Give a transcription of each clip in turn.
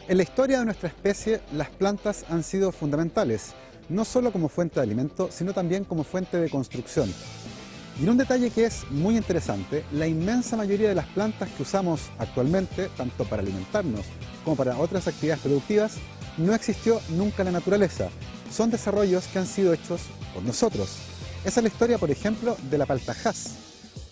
En la historia de nuestra especie, las plantas han sido fundamentales, no solo como fuente de alimento, sino también como fuente de construcción. Y en un detalle que es muy interesante, la inmensa mayoría de las plantas que usamos actualmente, tanto para alimentarnos como para otras actividades productivas, no existió nunca en la naturaleza. Son desarrollos que han sido hechos por nosotros. Esa es la historia, por ejemplo, de la paltajás,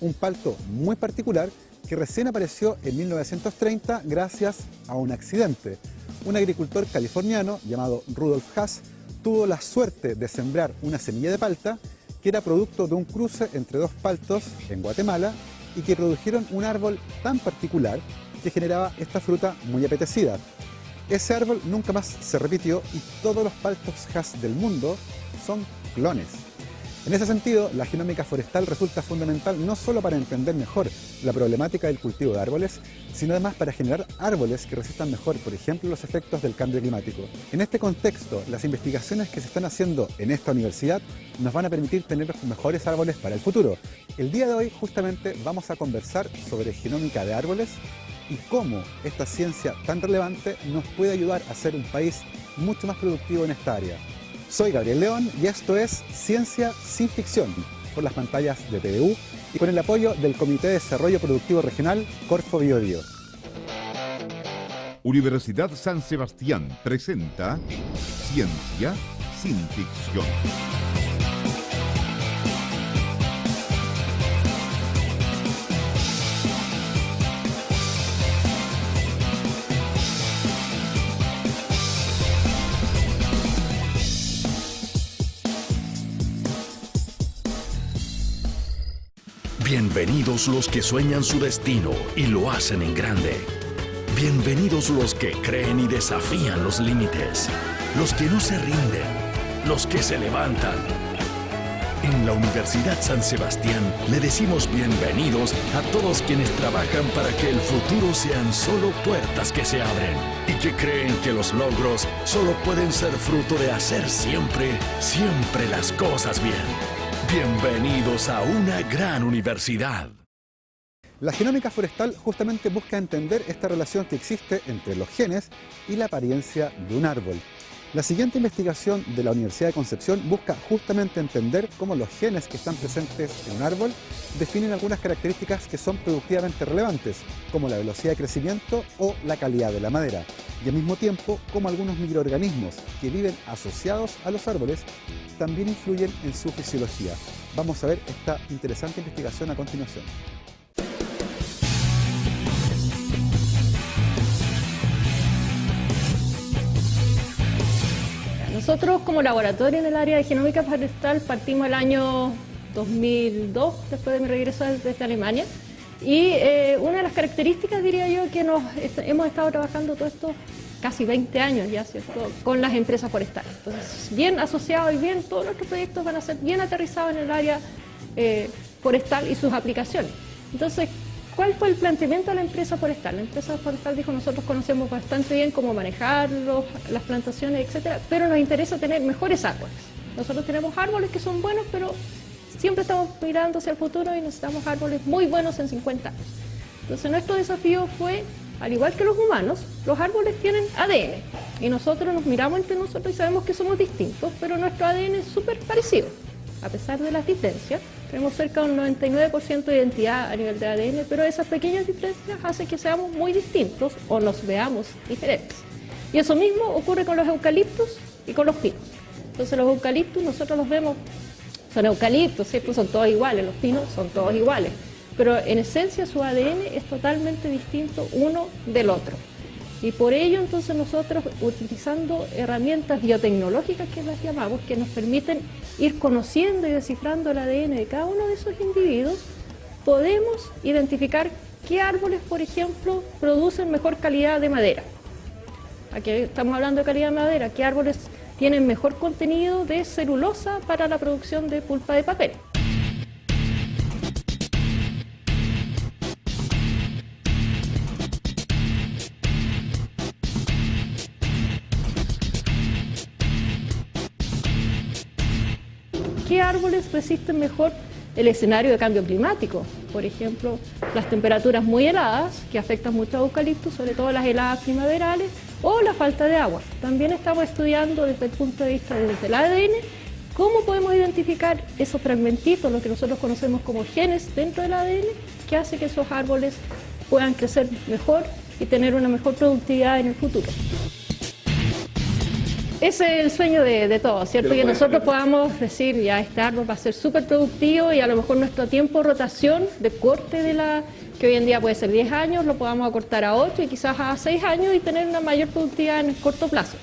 un palto muy particular que recién apareció en 1930 gracias a un accidente. Un agricultor californiano llamado Rudolf Hass tuvo la suerte de sembrar una semilla de palta que era producto de un cruce entre dos paltos en Guatemala y que produjeron un árbol tan particular que generaba esta fruta muy apetecida. Ese árbol nunca más se repitió y todos los paltos Hass del mundo son clones. En ese sentido, la genómica forestal resulta fundamental no solo para entender mejor la problemática del cultivo de árboles, sino además para generar árboles que resistan mejor, por ejemplo, los efectos del cambio climático. En este contexto, las investigaciones que se están haciendo en esta universidad nos van a permitir tener los mejores árboles para el futuro. El día de hoy, justamente, vamos a conversar sobre genómica de árboles y cómo esta ciencia tan relevante nos puede ayudar a ser un país mucho más productivo en esta área. Soy Gabriel León y esto es Ciencia sin Ficción, por las pantallas de TVU y con el apoyo del Comité de Desarrollo Productivo Regional Corfo Biobío. Universidad San Sebastián presenta Ciencia sin Ficción. Bienvenidos los que sueñan su destino y lo hacen en grande. Bienvenidos los que creen y desafían los límites. Los que no se rinden. Los que se levantan. En la Universidad San Sebastián le decimos bienvenidos a todos quienes trabajan para que el futuro sean solo puertas que se abren y que creen que los logros solo pueden ser fruto de hacer siempre las cosas bien. Bienvenidos a una gran universidad. La genómica forestal justamente busca entender esta relación que existe entre los genes y la apariencia de un árbol. La siguiente investigación de la Universidad de Concepción busca justamente entender cómo los genes que están presentes en un árbol definen algunas características que son productivamente relevantes, como la velocidad de crecimiento o la calidad de la madera, y al mismo tiempo cómo algunos microorganismos que viven asociados a los árboles también influyen en su fisiología. Vamos a ver esta interesante investigación a continuación. Nosotros como laboratorio en el área de genómica forestal partimos el año 2002, después de mi regreso desde Alemania, y una de las características, diría yo, que hemos estado trabajando todo esto casi 20 años ya, ¿cierto?, con las empresas forestales. Entonces, bien asociados y bien, todos nuestros proyectos van a ser bien aterrizados en el área forestal y sus aplicaciones. Entonces, ¿cuál fue el planteamiento de la empresa forestal? La empresa forestal dijo: nosotros conocemos bastante bien cómo manejar las plantaciones, etcétera, pero nos interesa tener mejores árboles. Nosotros tenemos árboles que son buenos, pero siempre estamos mirando hacia el futuro y necesitamos árboles muy buenos en 50 años. Entonces, nuestro desafío fue, al igual que los humanos, los árboles tienen ADN y nosotros nos miramos entre nosotros y sabemos que somos distintos, pero nuestro ADN es súper parecido. A pesar de las diferencias, tenemos cerca de un 99% de identidad a nivel de ADN, pero esas pequeñas diferencias hacen que seamos muy distintos o nos veamos diferentes. Y eso mismo ocurre con los eucaliptos y con los pinos. Entonces, los eucaliptos nosotros los vemos, son eucaliptos, ¿cierto? Son todos iguales, los pinos son todos iguales, pero en esencia su ADN es totalmente distinto uno del otro. Y por ello, entonces, nosotros, utilizando herramientas biotecnológicas que las llamamos, que nos permiten ir conociendo y descifrando el ADN de cada uno de esos individuos, podemos identificar qué árboles, por ejemplo, producen mejor calidad de madera. Aquí estamos hablando de calidad de madera. ¿Qué árboles tienen mejor contenido de celulosa para la producción de pulpa de papel? ¿Qué árboles resisten mejor el escenario de cambio climático? Por ejemplo, las temperaturas muy heladas, que afectan mucho a eucaliptos, sobre todo las heladas primaverales, o la falta de agua. También estamos estudiando desde el punto de vista del ADN cómo podemos identificar esos fragmentitos, lo que nosotros conocemos como genes dentro del ADN, que hace que esos árboles puedan crecer mejor y tener una mejor productividad en el futuro. Ese es el sueño de todos, ¿cierto? Que nosotros podamos decir, ya este árbol va a ser súper productivo y a lo mejor nuestro tiempo de rotación, de corte que hoy en día puede ser 10 años, lo podamos acortar a 8 y quizás a 6 años y tener una mayor productividad en el corto plazo.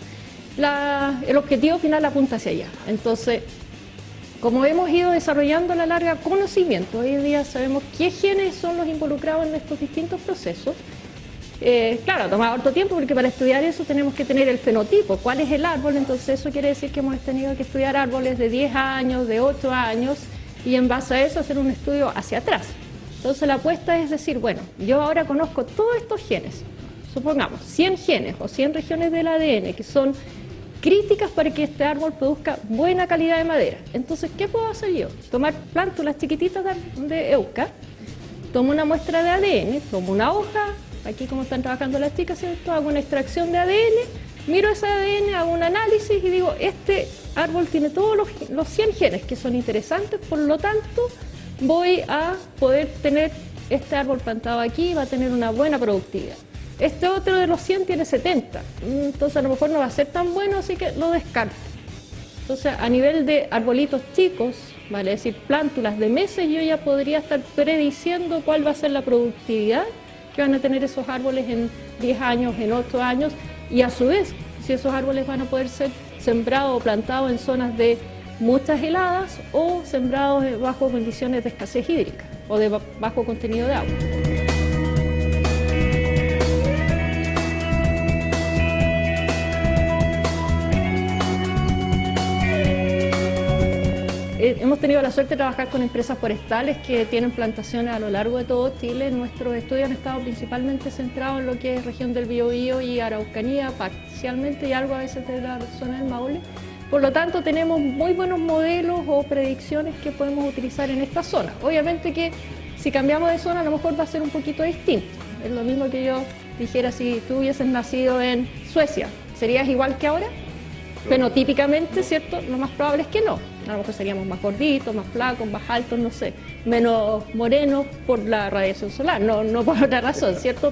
El objetivo final apunta hacia allá. Entonces, como hemos ido desarrollando a la larga conocimiento, hoy en día sabemos qué genes son los involucrados en estos distintos procesos. Claro, ha tomado harto tiempo porque para estudiar eso tenemos que tener el fenotipo, cuál es el árbol, entonces eso quiere decir que hemos tenido que estudiar árboles de 10 años, de 8 años y en base a eso hacer un estudio hacia atrás. Entonces la apuesta es decir, bueno, yo ahora conozco todos estos genes, supongamos 100 genes o 100 regiones del ADN que son críticas para que este árbol produzca buena calidad de madera. Entonces, ¿qué puedo hacer yo? Tomar plántulas chiquititas de euca, tomo una muestra de ADN, tomo una hoja, aquí como están trabajando las chicas, ¿cierto? Hago una extracción de ADN, miro ese ADN, hago un análisis y digo, este árbol tiene todos los 100 genes que son interesantes, por lo tanto voy a poder tener este árbol plantado aquí y va a tener una buena productividad. Este otro de los 100 tiene 70, entonces a lo mejor no va a ser tan bueno, así que lo descarto. Entonces a nivel de arbolitos chicos, vale decir plántulas de meses, yo ya podría estar prediciendo cuál va a ser la productividad que van a tener esos árboles en 10 años, en 8 años, y a su vez, si esos árboles van a poder ser sembrados o plantados en zonas de muchas heladas o sembrados bajo condiciones de escasez hídrica o de bajo contenido de agua. Hemos tenido la suerte de trabajar con empresas forestales que tienen plantaciones a lo largo de todo Chile. Nuestros estudios han estado principalmente centrados en lo que es región del Biobío y Araucanía, parcialmente y algo a veces de la zona del Maule. Por lo tanto, tenemos muy buenos modelos o predicciones que podemos utilizar en esta zona. Obviamente que si cambiamos de zona a lo mejor va a ser un poquito distinto. Es lo mismo que yo dijera si tú hubieses nacido en Suecia, ¿serías igual que ahora? Fenotípicamente, ¿cierto? Lo más probable es que no. A lo mejor seríamos más gorditos, más flacos, más altos, no sé, menos morenos por la radiación solar, no por otra razón, ¿cierto?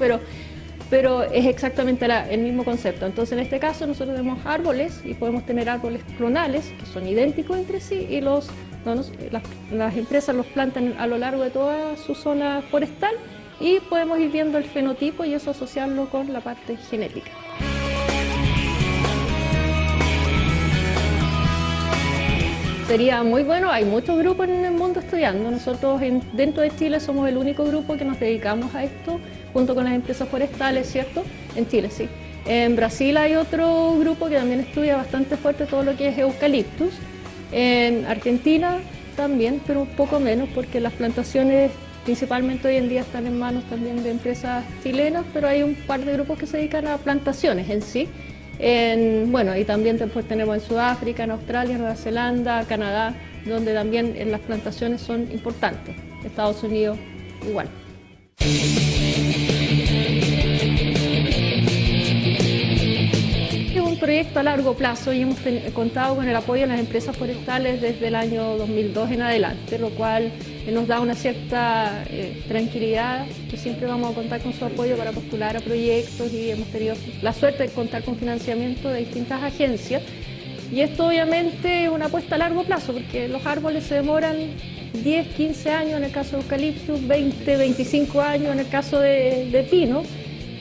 Pero es exactamente el mismo concepto. Entonces, en este caso, nosotros tenemos árboles y podemos tener árboles clonales que son idénticos entre sí y las empresas los plantan a lo largo de toda su zona forestal y podemos ir viendo el fenotipo y eso asociarlo con la parte genética. Sería muy bueno, hay muchos grupos en el mundo estudiando. Nosotros dentro de Chile somos el único grupo que nos dedicamos a esto, junto con las empresas forestales, ¿cierto? En Chile, sí. En Brasil hay otro grupo que también estudia bastante fuerte todo lo que es eucaliptus. En Argentina también, pero un poco menos, porque las plantaciones principalmente hoy en día están en manos también de empresas chilenas, pero hay un par de grupos que se dedican a plantaciones en sí. Y también después tenemos en Sudáfrica, en Australia, Nueva Zelanda, Canadá, donde también las plantaciones son importantes. Estados Unidos igual. Es un proyecto a largo plazo y hemos contado con el apoyo de las empresas forestales desde el año 2002 en adelante, lo cual nos da una cierta tranquilidad, que siempre vamos a contar con su apoyo para postular a proyectos y hemos tenido la suerte de contar con financiamiento de distintas agencias. Y esto obviamente es una apuesta a largo plazo, porque los árboles se demoran 10, 15 años en el caso de eucaliptus, 20, 25 años en el caso de pino.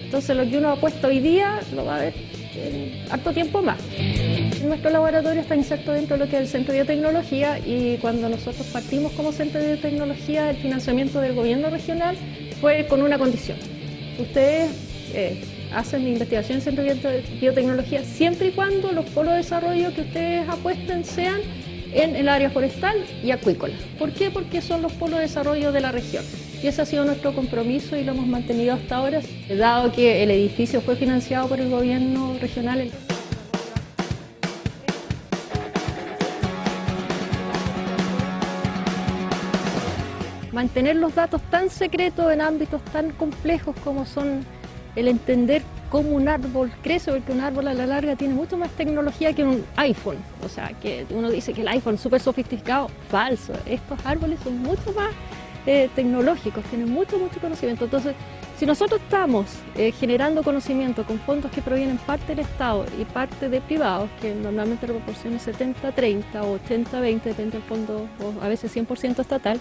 Entonces lo que uno apuesta hoy día lo va a ver en harto tiempo más. Nuestro laboratorio está inserto dentro de lo que es el Centro de Biotecnología y cuando nosotros partimos como Centro de Biotecnología, el financiamiento del gobierno regional fue con una condición. Ustedes hacen investigación en Centro de Biotecnología siempre y cuando los polos de desarrollo que ustedes apuesten sean en el área forestal y acuícola. ¿Por qué? Porque son los polos de desarrollo de la región. Y ese ha sido nuestro compromiso y lo hemos mantenido hasta ahora, dado que el edificio fue financiado por el gobierno regional. Mantener los datos tan secretos en ámbitos tan complejos como son el entender cómo un árbol crece, porque un árbol a la larga tiene mucho más tecnología que un iPhone. O sea, que uno dice que el iPhone es súper sofisticado, falso. Estos árboles son mucho más tecnológicos, tienen mucho conocimiento. Entonces, si nosotros estamos generando conocimiento con fondos que provienen parte del Estado y parte de privados, que normalmente la proporción es 70-30 o 80-20, depende del fondo, o a veces 100% estatal,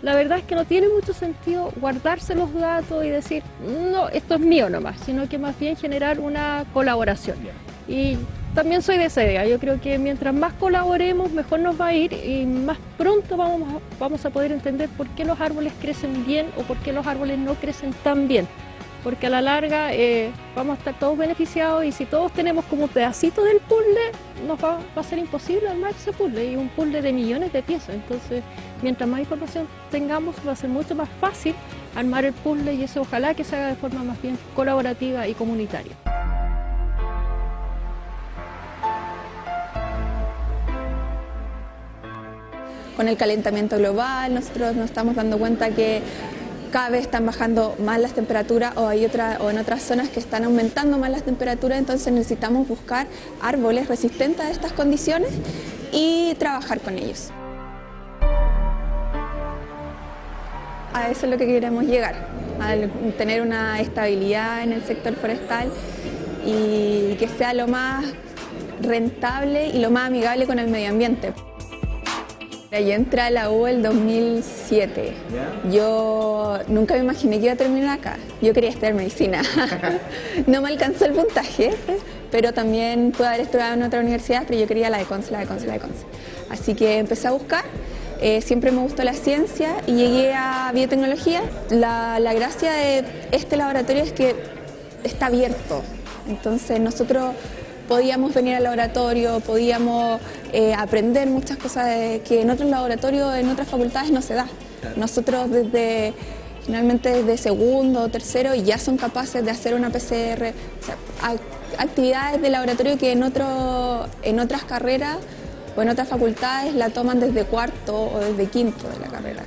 la verdad es que no tiene mucho sentido guardarse los datos y decir, no, esto es mío nomás, sino que más bien generar una colaboración. Y también soy de esa idea, yo creo que mientras más colaboremos, mejor nos va a ir y más pronto vamos a poder entender por qué los árboles crecen bien o por qué los árboles no crecen tan bien. Porque a la larga vamos a estar todos beneficiados y si todos tenemos como pedacito del puzzle, va a ser imposible armar ese puzzle, y un puzzle de millones de piezas. Entonces, mientras más información tengamos, va a ser mucho más fácil armar el puzzle, y eso ojalá que se haga de forma más bien colaborativa y comunitaria. Con el calentamiento global, nosotros nos estamos dando cuenta que cada vez están bajando más las temperaturas o en otras zonas que están aumentando más las temperaturas, entonces necesitamos buscar árboles resistentes a estas condiciones y trabajar con ellos. A eso es lo que queremos llegar, a tener una estabilidad en el sector forestal y que sea lo más rentable y lo más amigable con el medio ambiente. Yo entré a la U el 2007. Yo nunca me imaginé que iba a terminar acá. Yo quería estudiar medicina. No me alcanzó el puntaje, pero también pude haber estudiado en otra universidad, pero yo quería la de Conce. Así que empecé a buscar. Siempre me gustó la ciencia y llegué a biotecnología. La gracia de este laboratorio es que está abierto. Entonces nosotros podíamos venir al laboratorio, podíamos aprender muchas cosas que en otros laboratorios, en otras facultades no se da. Nosotros finalmente desde segundo o tercero ya son capaces de hacer una PCR, o sea, actividades de laboratorio que en otras carreras o en otras facultades la toman desde cuarto o desde quinto de la carrera.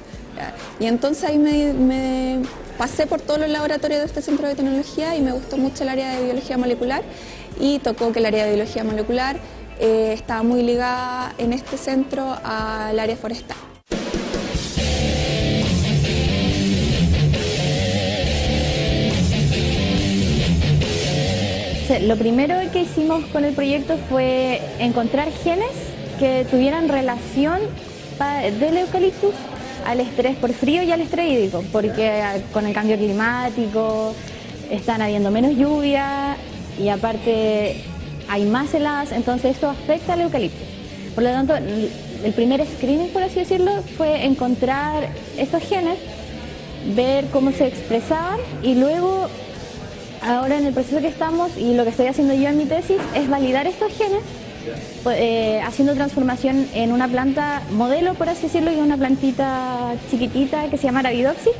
Y entonces ahí me pasé por todos los laboratorios de este centro de tecnología y me gustó mucho el área de biología molecular, y tocó que el área de biología molecular estaba muy ligada en este centro al área forestal. Lo primero que hicimos con el proyecto fue encontrar genes que tuvieran relación del eucaliptus al estrés por frío y al estrés hídrico, porque con el cambio climático están habiendo menos lluvia y aparte hay más heladas, entonces esto afecta al eucaliptus. Por lo tanto, el primer screening, por así decirlo, fue encontrar estos genes, ver cómo se expresaban, y luego, ahora en el proceso que estamos y lo que estoy haciendo yo en mi tesis es validar estos genes, haciendo transformación en una planta modelo, por así decirlo, y una plantita chiquitita que se llama Arabidopsis.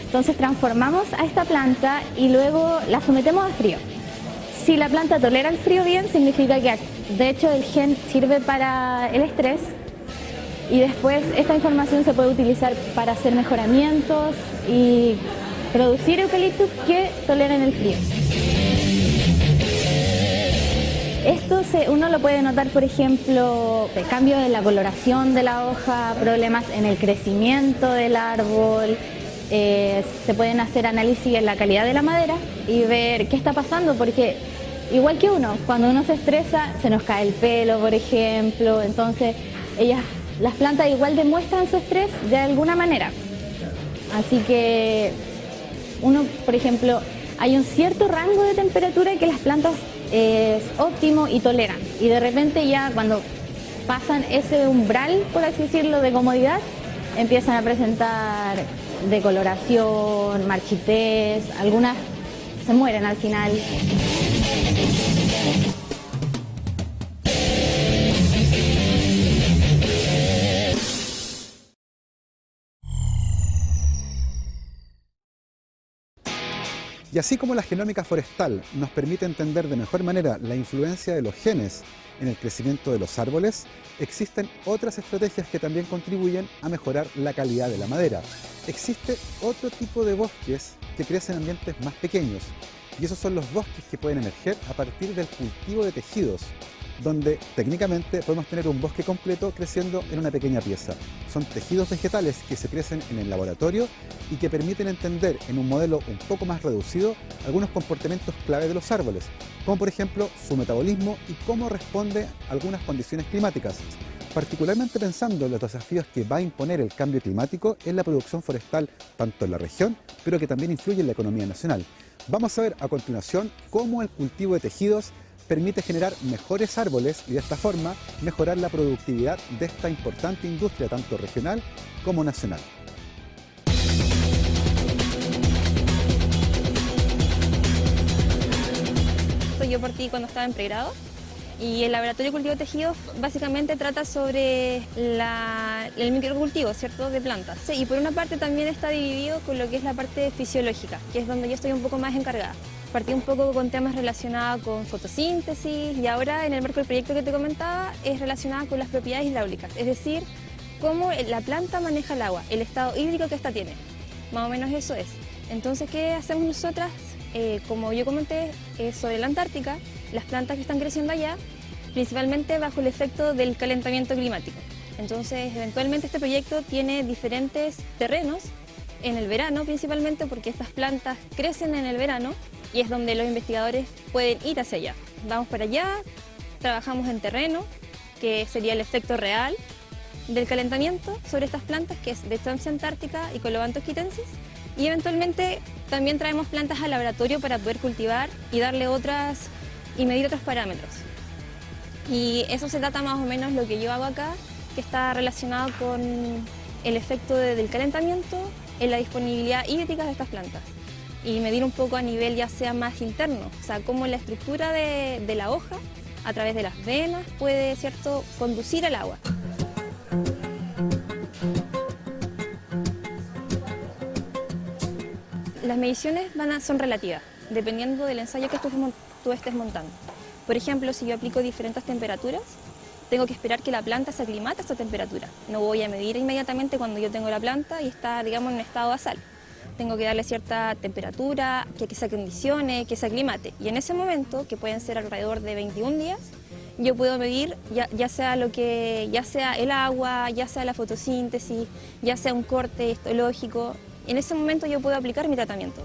Entonces transformamos a esta planta y luego la sometemos a frío. Si la planta tolera el frío bien, significa que de hecho el gen sirve para el estrés, y después esta información se puede utilizar para hacer mejoramientos y producir eucaliptus que toleren el frío. Esto uno lo puede notar, por ejemplo, el cambio de la coloración de la hoja, problemas en el crecimiento del árbol. Se pueden hacer análisis en la calidad de la madera y ver qué está pasando, porque igual que uno, cuando uno se estresa se nos cae el pelo, por ejemplo, entonces las plantas igual demuestran su estrés de alguna manera. Así que uno, por ejemplo, hay un cierto rango de temperatura que las plantas es óptimo y toleran, y de repente ya cuando pasan ese umbral, por así decirlo, de comodidad, empiezan a presentar decoloración, marchitez, algunas se mueren al final. Y así como la genómica forestal nos permite entender de mejor manera la influencia de los genes en el crecimiento de los árboles, existen otras estrategias que también contribuyen a mejorar la calidad de la madera. Existe otro tipo de bosques que crecen en ambientes más pequeños, Y esos son los bosques que pueden emerger a partir del cultivo de tejidos, donde técnicamente podemos tener un bosque completo creciendo en una pequeña pieza. Son tejidos vegetales que se crecen en el laboratorio y que permiten entender en un modelo un poco más reducido algunos comportamientos clave de los árboles, como por ejemplo su metabolismo y cómo responde a algunas condiciones climáticas, particularmente pensando en los desafíos que va a imponer el cambio climático en la producción forestal tanto en la región, pero que también influye en la economía nacional. Vamos a ver a continuación cómo el cultivo de tejidos permite generar mejores árboles y de esta forma mejorar la productividad de esta importante industria tanto regional como nacional. Yo partí cuando estaba en pregrado y el laboratorio de cultivo de tejidos básicamente trata sobre el microcultivo, ¿cierto?, de plantas. Sí, y por una parte también está dividido con lo que es la parte fisiológica, que es donde yo estoy un poco más encargada. Partí un poco con temas relacionados con fotosíntesis y ahora en el marco del proyecto que te comentaba es relacionado con las propiedades hidráulicas, es decir, cómo la planta maneja el agua, el estado hídrico que ésta tiene. Más o menos eso es. Entonces, ¿qué hacemos nosotras? Como yo comenté, sobre la Antártica, las plantas que están creciendo allá, principalmente bajo el efecto del calentamiento climático. Entonces, eventualmente este proyecto tiene diferentes terrenos en el verano, principalmente porque estas plantas crecen en el verano y es donde los investigadores pueden ir hacia allá. Vamos para allá, trabajamos en terreno, que sería el efecto real del calentamiento sobre estas plantas, que es de Estancia antártica y Colobanthus quitensis, y eventualmente también traemos plantas al laboratorio para poder cultivar y darle otras y medir otros parámetros. Y eso se trata más o menos lo que yo hago acá, que está relacionado con el efecto del calentamiento en la disponibilidad hídrica de estas plantas y medir un poco a nivel ya sea más interno, o sea, cómo la estructura de la hoja a través de las venas puede, ¿cierto?, conducir el agua. Las mediciones son relativas, dependiendo del ensayo que tú estés montando. Por ejemplo, si yo aplico diferentes temperaturas, tengo que esperar que la planta se aclimate a esta temperatura. No voy a medir inmediatamente cuando yo tengo la planta y está, digamos, en estado basal. Tengo que darle cierta temperatura, que se acondicione, que se aclimate. Y en ese momento, que pueden ser alrededor de 21 días, yo puedo medir ya sea el agua, ya sea la fotosíntesis, ya sea un corte histológico. En ese momento yo puedo aplicar mi tratamiento.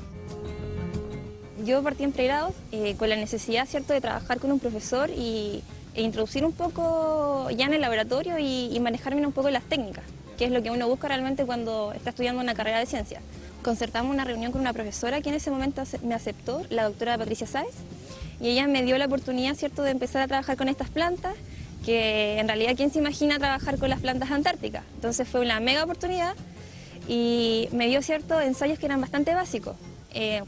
Yo partí en pregrado con la necesidad, ¿cierto?, de trabajar con un profesor e introducir un poco ya en el laboratorio y manejarme un poco las técnicas, que es lo que uno busca realmente cuando está estudiando una carrera de ciencia. Concertamos una reunión con una profesora que en ese momento me aceptó, la doctora Patricia Sáez, y ella me dio la oportunidad, ¿cierto?, de empezar a trabajar con estas plantas, que en realidad ¿quién se imagina trabajar con las plantas antárticas? Entonces fue una mega oportunidad y me dio ciertos ensayos que eran bastante básicos.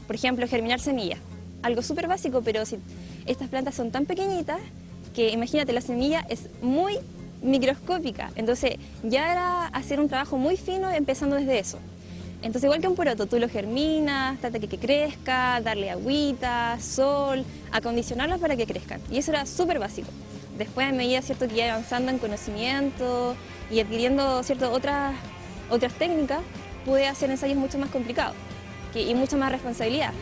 Por ejemplo, germinar semillas, algo súper básico, pero si estas plantas son tan pequeñitas que imagínate, la semilla es muy microscópica, entonces ya era hacer un trabajo muy fino empezando desde eso. Entonces igual que un poroto, tú lo germinas, trata que crezca, darle agüita, sol, acondicionarlas para que crezcan, y eso era súper básico. Después, a medida, ¿cierto?, que iba avanzando en conocimiento y adquiriendo, ¿cierto?, otras técnicas, pude hacer ensayos mucho más complicados y mucha más responsabilidad.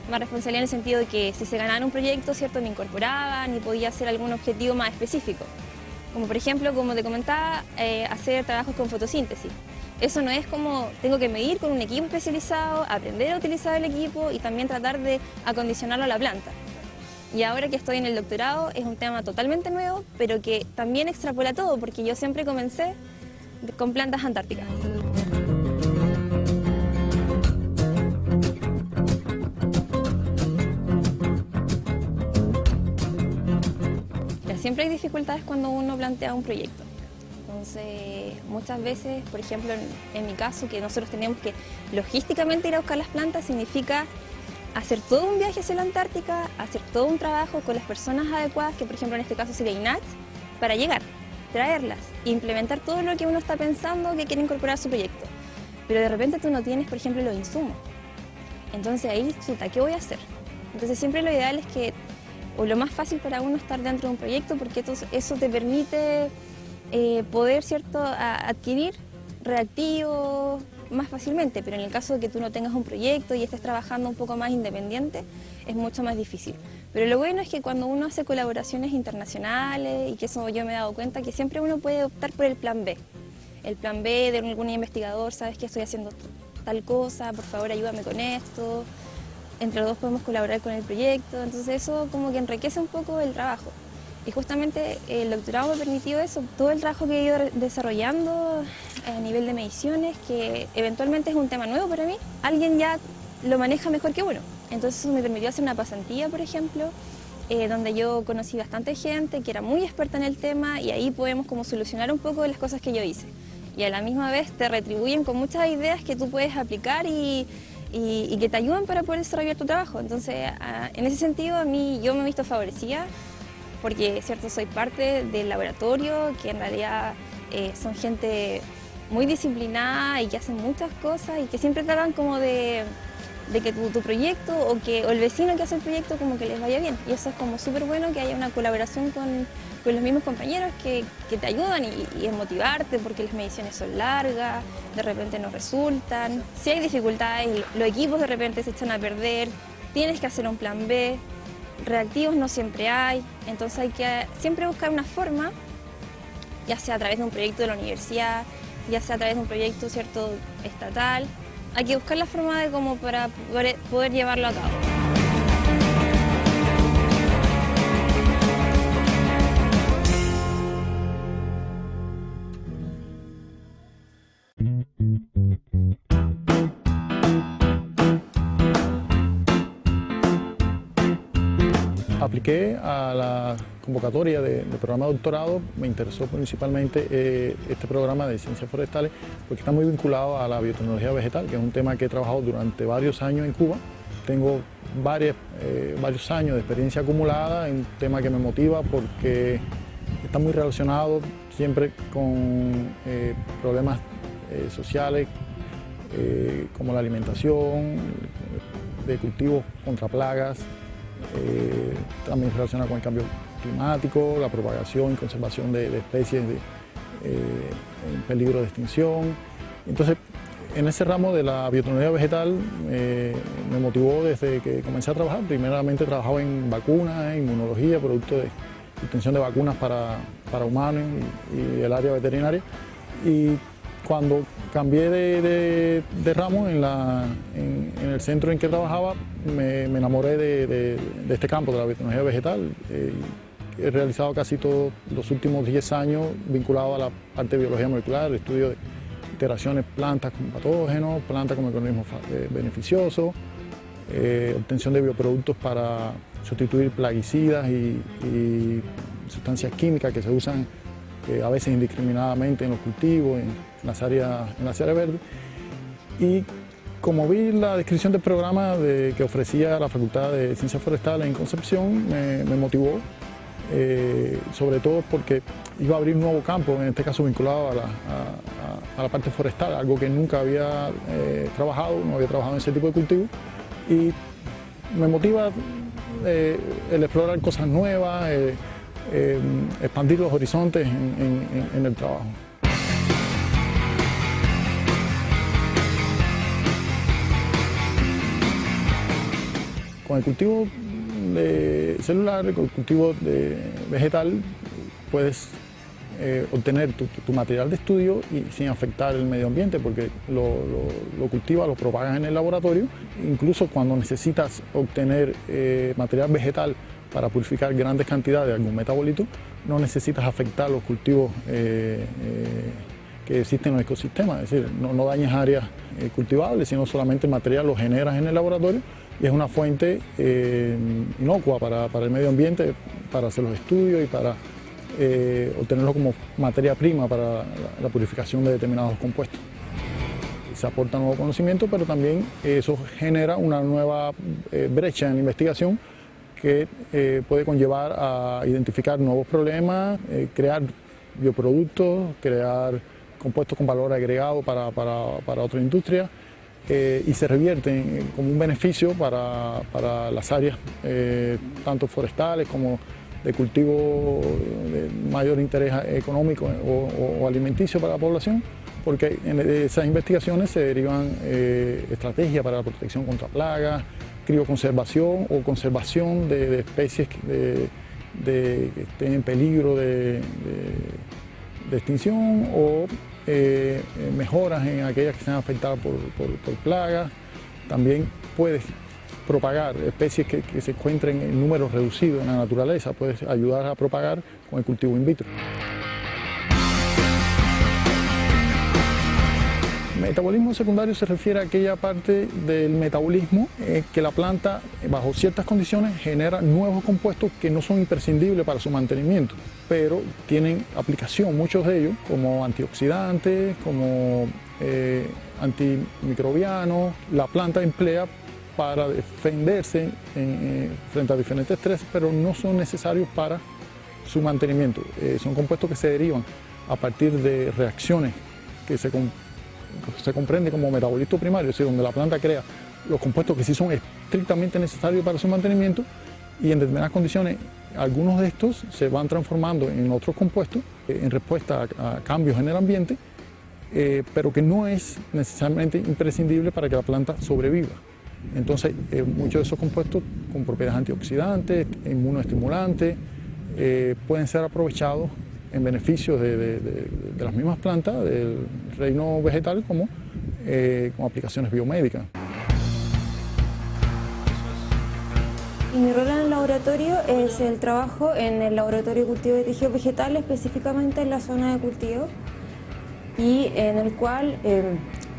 Más responsabilidad en el sentido de que si se ganaba un proyecto, ¿cierto?, me incorporaban y podía hacer algún objetivo más específico. Como por ejemplo, como te comentaba, hacer trabajos con fotosíntesis. Eso no es como tengo que medir con un equipo especializado, aprender a utilizar el equipo y también tratar de acondicionarlo a la planta. Y ahora que estoy en el doctorado es un tema totalmente nuevo, pero que también extrapola todo, porque yo siempre comencé con plantas antárticas. Siempre hay dificultades cuando uno plantea un proyecto. Entonces, muchas veces, por ejemplo, en mi caso, que nosotros tenemos que logísticamente ir a buscar las plantas, significa hacer todo un viaje hacia la Antártica, hacer todo un trabajo con las personas adecuadas, que por ejemplo en este caso sería INAH, para llegar, traerlas, implementar todo lo que uno está pensando que quiere incorporar a su proyecto. Pero de repente tú no tienes, por ejemplo, los insumos. Entonces ahí, chuta, ¿qué voy a hacer? Entonces siempre lo ideal es que, o lo más fácil para uno, estar dentro de un proyecto, porque eso te permite poder, ¿cierto?, adquirir reactivos más fácilmente, pero en el caso de que tú no tengas un proyecto y estés trabajando un poco más independiente, es mucho más difícil. Pero lo bueno es que cuando uno hace colaboraciones internacionales, y que eso yo me he dado cuenta, que siempre uno puede optar por el plan B. El plan B de algún investigador, sabes que estoy haciendo tal cosa, por favor ayúdame con esto. Entre los dos podemos colaborar con el proyecto, entonces eso como que enriquece un poco el trabajo. Y justamente el doctorado me permitió eso, todo el trabajo que he ido desarrollando a nivel de mediciones, que eventualmente es un tema nuevo para mí, alguien ya lo maneja mejor que uno. Entonces eso me permitió hacer una pasantía, por ejemplo, donde yo conocí bastante gente que era muy experta en el tema y ahí podemos como solucionar un poco de las cosas que yo hice. Y a la misma vez te retribuyen con muchas ideas que tú puedes aplicar y que te ayudan para poder desarrollar tu trabajo. Entonces, en ese sentido, a mí yo me he visto favorecida porque, cierto, soy parte del laboratorio, que en realidad son gente muy disciplinada y que hacen muchas cosas y que siempre tratan como de que tu proyecto o el vecino que hace el proyecto como que les vaya bien. Y eso es como súper bueno, que haya una colaboración con los mismos compañeros que te ayudan y en motivarte, porque las mediciones son largas, de repente no resultan. Si hay dificultades, los equipos de repente se echan a perder, tienes que hacer un plan B, reactivos no siempre hay, entonces hay que siempre buscar una forma, ya sea a través de un proyecto de la universidad, ya sea a través de un proyecto, cierto, estatal. Hay que buscar la forma de cómo para poder llevarlo a cabo. Apliqué a la convocatoria del programa de doctorado, me interesó principalmente este programa de ciencias forestales porque está muy vinculado a la biotecnología vegetal, que es un tema que he trabajado durante varios años en Cuba. Tengo varios años de experiencia acumulada en un tema que me motiva porque está muy relacionado siempre con problemas sociales como la alimentación, de cultivos contra plagas, también relacionado con el cambio climático, la propagación y conservación de especies en peligro de extinción. Entonces, en ese ramo de la biotecnología vegetal me motivó desde que comencé a trabajar. Primeramente trabajaba en vacunas, inmunología, productos de obtención de vacunas para humanos y el área veterinaria. Y cuando cambié de ramo en el centro en que trabajaba, me enamoré de este campo de la biotecnología vegetal. He realizado casi todos los últimos 10 años vinculado a la parte de biología molecular, el estudio de interacciones plantas con patógenos, plantas con microorganismos beneficiosos, obtención de bioproductos para sustituir plaguicidas y sustancias químicas que se usan a veces indiscriminadamente en los cultivos, en las áreas verdes. Y como vi la descripción del programa que ofrecía la Facultad de Ciencias Forestales en Concepción, me motivó, sobre todo porque iba a abrir un nuevo campo, en este caso vinculado a la parte forestal, algo que nunca había trabajado, no había trabajado en ese tipo de cultivo. Y me motiva el explorar cosas nuevas, expandir los horizontes en el trabajo. Con el cultivo celular, con el cultivo vegetal, puedes obtener tu material de estudio y sin afectar el medio ambiente, porque lo cultivas, lo propagas en el laboratorio. Incluso cuando necesitas obtener material vegetal para purificar grandes cantidades de algún metabolito, no necesitas afectar los cultivos que existen en el ecosistema, es decir, no dañas áreas cultivables, sino solamente el material lo generas en el laboratorio y es una fuente inocua para el medio ambiente, para hacer los estudios y para obtenerlo como materia prima para la purificación de determinados compuestos. Se aporta nuevo conocimiento, pero también eso genera una nueva brecha en la investigación que puede conllevar a identificar nuevos problemas, crear bioproductos, crear compuestos con valor agregado para otra industria y se revierten como un beneficio para las áreas tanto forestales como de cultivo de mayor interés económico o alimenticio para la población, porque en esas investigaciones se derivan estrategias para la protección contra plagas, crioconservación o conservación de especies que estén en peligro de extinción o mejoras en aquellas que están afectadas por plagas. También puedes propagar especies que se encuentren en números reducidos en la naturaleza, puedes ayudar a propagar con el cultivo in vitro. Metabolismo secundario se refiere a aquella parte del metabolismo que la planta, bajo ciertas condiciones, genera nuevos compuestos que no son imprescindibles para su mantenimiento, pero tienen aplicación, muchos de ellos, como antioxidantes, como antimicrobianos. La planta emplea para defenderse frente a diferentes estrés, pero no son necesarios para su mantenimiento. Son compuestos que se derivan a partir de reacciones que se comprende como metabolismo primario, es decir, donde la planta crea los compuestos que sí son estrictamente necesarios para su mantenimiento, y en determinadas condiciones algunos de estos se van transformando en otros compuestos en respuesta a cambios en el ambiente, pero que no es necesariamente imprescindible para que la planta sobreviva. Entonces, muchos de esos compuestos con propiedades antioxidantes, inmunoestimulantes, pueden ser aprovechados en beneficio de las mismas plantas, del reino vegetal, como aplicaciones biomédicas. Y mi rol en el laboratorio es el trabajo en el laboratorio de cultivo de tejidos vegetales, específicamente en la zona de cultivo, y en el cual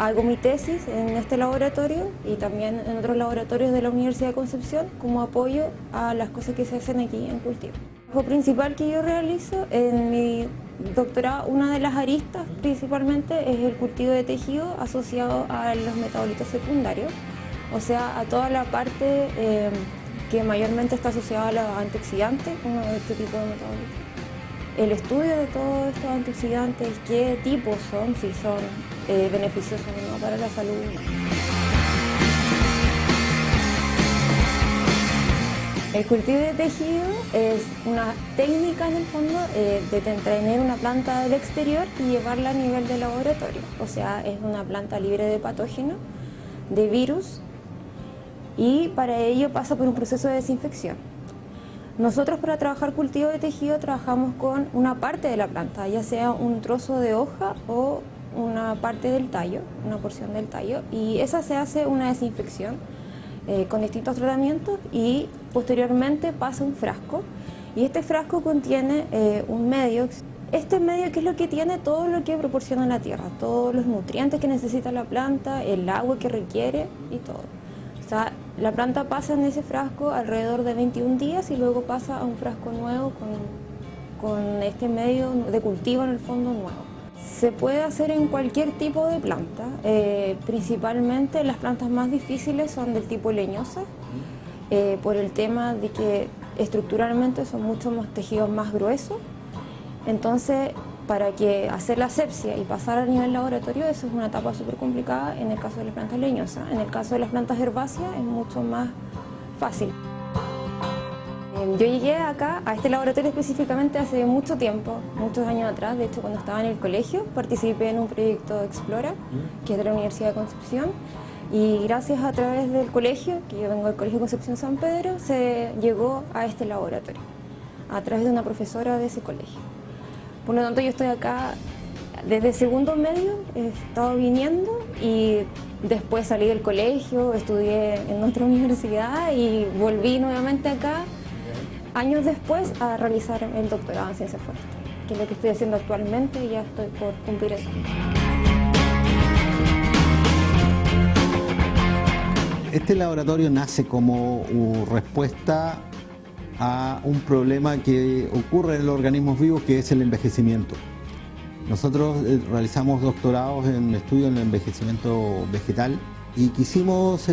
hago mi tesis en este laboratorio y también en otros laboratorios de la Universidad de Concepción como apoyo a las cosas que se hacen aquí en cultivo. Lo principal que yo realizo en mi doctorado, una de las aristas principalmente es el cultivo de tejido asociado a los metabolitos secundarios, o sea, a toda la parte que mayormente está asociada a los antioxidantes, uno de este tipo de metabolitos. El estudio de todos estos antioxidantes, qué tipos son, si son beneficiosos o no para la salud. El cultivo de tejido es una técnica en el fondo de traer una planta del exterior y llevarla a nivel de laboratorio. O sea, es una planta libre de patógenos, de virus, y para ello pasa por un proceso de desinfección. Nosotros para trabajar cultivo de tejido trabajamos con una parte de la planta, ya sea un trozo de hoja o una parte del tallo, una porción del tallo, y esa se hace una desinfección con distintos tratamientos y posteriormente pasa un frasco, y este frasco contiene un medio. Este medio, ¿qué es lo que tiene? Todo lo que proporciona la tierra, todos los nutrientes que necesita la planta, el agua que requiere y todo. O sea, la planta pasa en ese frasco alrededor de 21 días y luego pasa a un frasco nuevo con este medio de cultivo en el fondo nuevo. Se puede hacer en cualquier tipo de planta, principalmente las plantas más difíciles son del tipo leñosa, por el tema de que estructuralmente son mucho más tejidos más gruesos. Entonces, para que hacer la asepsia y pasar al nivel laboratorio, eso es una etapa súper complicada en el caso de las plantas leñosas. En el caso de las plantas herbáceas es mucho más fácil. Yo llegué acá, a este laboratorio específicamente, hace mucho tiempo, muchos años atrás. De hecho, cuando estaba en el colegio, participé en un proyecto Explora, que es de la Universidad de Concepción. Y gracias a través del colegio, que yo vengo del Colegio Concepción San Pedro, se llegó a este laboratorio, a través de una profesora de ese colegio. Por lo tanto, yo estoy acá desde segundo medio, he estado viniendo y después salí del colegio, estudié en otra universidad y volví nuevamente acá años después a realizar el doctorado en Ciencias Forestales, que es lo que estoy haciendo actualmente y ya estoy por cumplir eso. Este laboratorio nace como respuesta a un problema que ocurre en los organismos vivos, que es el envejecimiento. Nosotros realizamos doctorados en estudio en el envejecimiento vegetal y quisimos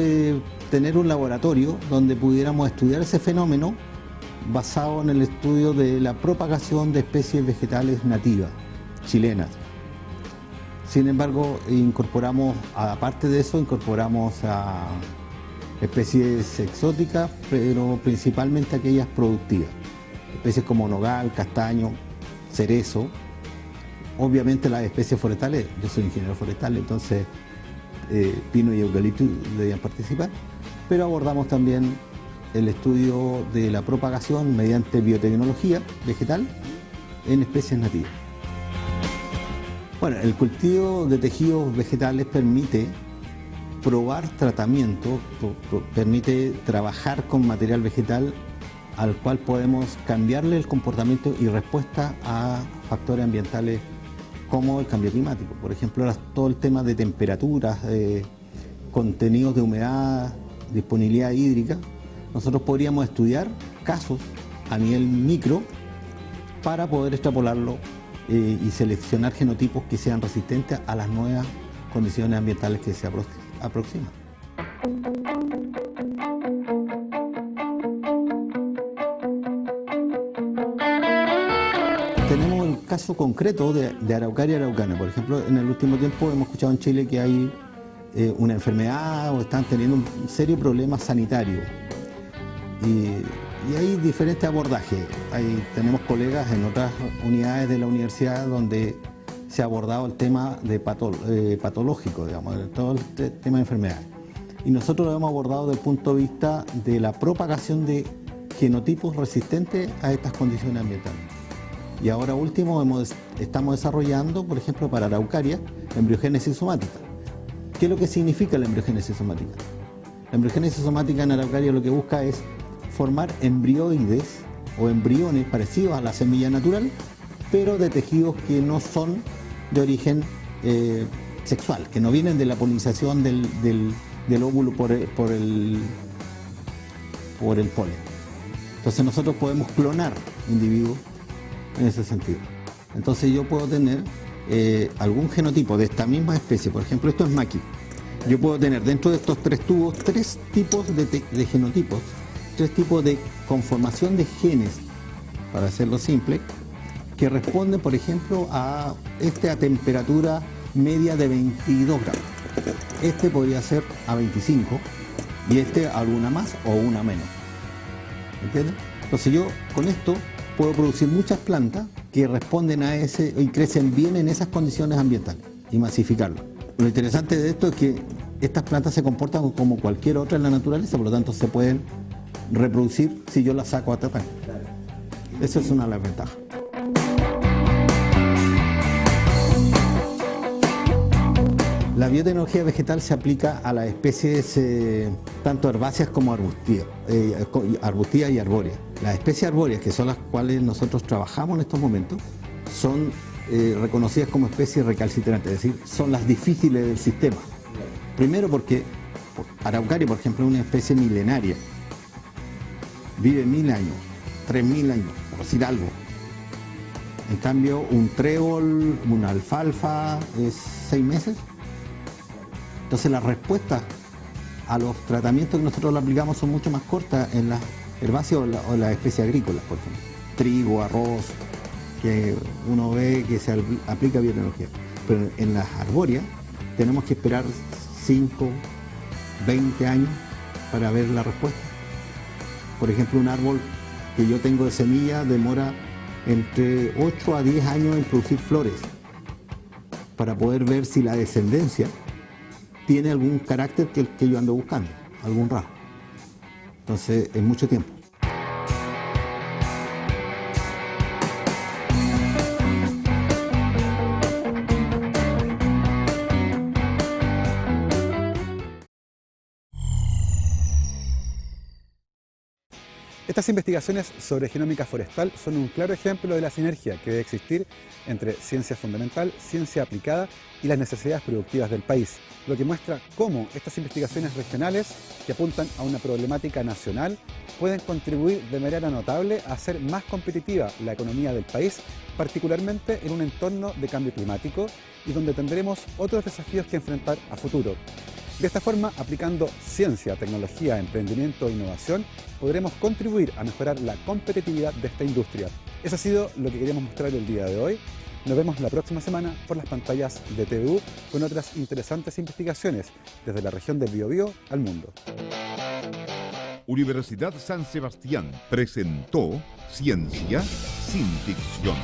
tener un laboratorio donde pudiéramos estudiar ese fenómeno basado en el estudio de la propagación de especies vegetales nativas, chilenas. Sin embargo, aparte de eso, incorporamos a especies exóticas, pero principalmente aquellas productivas. Especies como nogal, castaño, cerezo. Obviamente las especies forestales, yo soy ingeniero forestal, entonces pino y eucalipto debían participar, pero abordamos también el estudio de la propagación mediante biotecnología vegetal en especies nativas. Bueno, el cultivo de tejidos vegetales permite probar tratamiento, permite trabajar con material vegetal al cual podemos cambiarle el comportamiento y respuesta a factores ambientales como el cambio climático. Por ejemplo, ahora todo el tema de temperaturas, contenidos de humedad, disponibilidad hídrica. Nosotros podríamos estudiar casos a nivel micro para poder extrapolarlo y seleccionar genotipos que sean resistentes a las nuevas condiciones ambientales que se aproximan. Tenemos el caso concreto de Araucaria araucana. Por ejemplo, en el último tiempo hemos escuchado en Chile que hay una enfermedad o están teniendo un serio problema sanitario. Y hay diferentes abordajes. Tenemos colegas en otras unidades de la universidad donde se ha abordado el tema de patológico, digamos, todo el tema de enfermedades. Y nosotros lo hemos abordado desde el punto de vista de la propagación de genotipos resistentes a estas condiciones ambientales. Y ahora último estamos desarrollando, por ejemplo, para Araucaria, la embriogénesis somática. ¿Qué es lo que significa la embriogénesis somática? La embriogénesis somática en Araucaria lo que busca es formar embrioides o embriones parecidos a la semilla natural, pero de tejidos que no son de origen sexual, que no vienen de la polinización del óvulo por el polen. Entonces nosotros podemos clonar individuos en ese sentido. Entonces yo puedo tener algún genotipo de esta misma especie, por ejemplo esto es maqui. Yo puedo tener dentro de estos 3 tubos 3 tipos de genotipos, 3 tipos de conformación de genes, para hacerlo simple, que responden, por ejemplo, a temperatura media de 22 grados. Este podría ser a 25 y alguna más o una menos. ¿Entienden? Entonces yo con esto puedo producir muchas plantas que responden a ese y crecen bien en esas condiciones ambientales y masificarlo. Lo interesante de esto es que estas plantas se comportan como cualquier otra en la naturaleza, por lo tanto se pueden reproducir si yo las saco a tratar. Esa es una de las ventajas. La biotecnología vegetal se aplica a las especies tanto herbáceas como arbustivas y arbóreas. Las especies arbóreas, que son las cuales nosotros trabajamos en estos momentos, son reconocidas como especies recalcitrantes, es decir, son las difíciles del sistema. Primero porque Araucaria, por ejemplo, es una especie milenaria. Vive 1000 años, 3000 años, por decir algo. En cambio, un trébol, una alfalfa, es 6 meses. Entonces las respuestas a los tratamientos que nosotros le aplicamos son mucho más cortas en las herbáceas o las especies agrícolas, por ejemplo. Trigo, arroz, que uno ve que se aplica biotecnología. Pero en las arbóreas tenemos que esperar 5, 20 años para ver la respuesta. Por ejemplo, un árbol que yo tengo de semilla demora entre 8 a 10 años en producir flores para poder ver si la descendencia tiene algún carácter que yo ando buscando, algún rasgo. Entonces, es mucho tiempo. Estas investigaciones sobre genómica forestal son un claro ejemplo de la sinergia que debe existir entre ciencia fundamental, ciencia aplicada y las necesidades productivas del país, lo que muestra cómo estas investigaciones regionales que apuntan a una problemática nacional pueden contribuir de manera notable a hacer más competitiva la economía del país, particularmente en un entorno de cambio climático y donde tendremos otros desafíos que enfrentar a futuro. De esta forma, aplicando ciencia, tecnología, emprendimiento e innovación, podremos contribuir a mejorar la competitividad de esta industria. Eso ha sido lo que queríamos mostrar el día de hoy. Nos vemos la próxima semana por las pantallas de TVU con otras interesantes investigaciones desde la región del Biobío al mundo. Universidad San Sebastián presentó Ciencia sin Ficción.